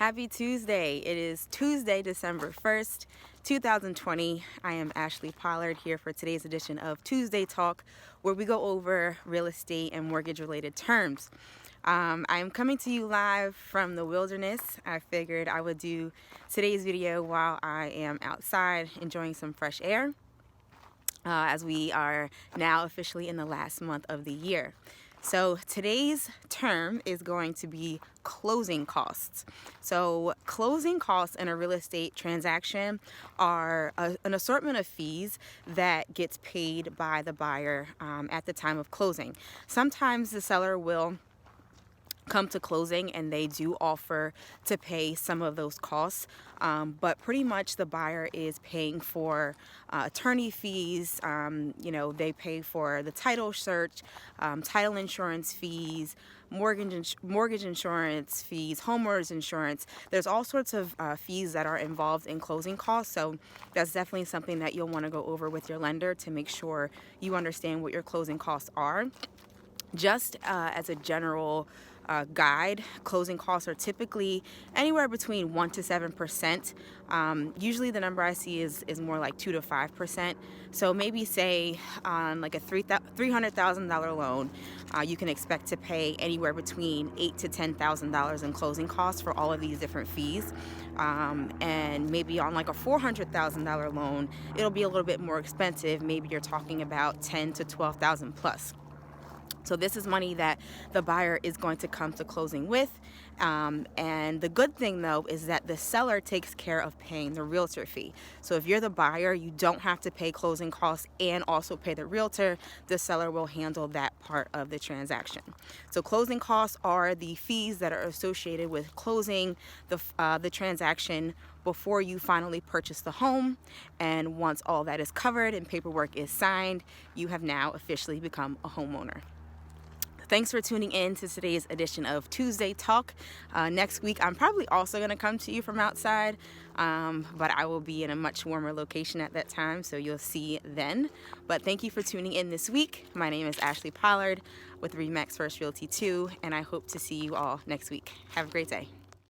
Happy Tuesday. It is Tuesday, December 1st, 2020. I am Ashley Pollard here for today's edition of Tuesday Talk, where we go over real estate and mortgage related terms. I am coming to you live from the wilderness. I figured I would do today's video while I am outside enjoying some fresh air, as we are now officially in the last month of the year. So today's term is going to be closing costs. So closing costs in a real estate transaction are an assortment of fees that gets paid by the buyer at the time of closing. Sometimes the seller will come to closing and they do offer to pay some of those costs, but pretty much the buyer is paying for attorney fees. They pay for the title search, title insurance fees, mortgage insurance fees, homeowners insurance. There's all sorts of fees that are involved in closing costs, so that's definitely something that you'll want to go over with your lender to make sure you understand what your closing costs are. Just as a general guide, closing costs are typically anywhere between 1 to 7%. Usually the number I see is more like 2 to 5%. So maybe say on like a $300,000 loan, you can expect to pay anywhere between $8,000 to $10,000 in closing costs for all of these different fees. And maybe on like a $400,000 loan, it'll be a little bit more expensive. Maybe you're talking about $10,000 to $12,000 plus. So this is money that the buyer is going to come to closing with. And the good thing, though, is that the seller takes care of paying the realtor fee. So if you're the buyer, you don't have to pay closing costs and also pay the realtor. The seller will handle that part of the transaction. So closing costs are the fees that are associated with closing the transaction before you finally purchase the home. And once all that is covered and paperwork is signed, you have now officially become a homeowner. Thanks for tuning in to today's edition of Tuesday Talk. Next week, I'm probably also going to come to you from outside, but I will be in a much warmer location at that time, so you'll see then. But thank you for tuning in this week. My name is Ashley Pollard with RE/MAX First Realty 2, and I hope to see you all next week. Have a great day.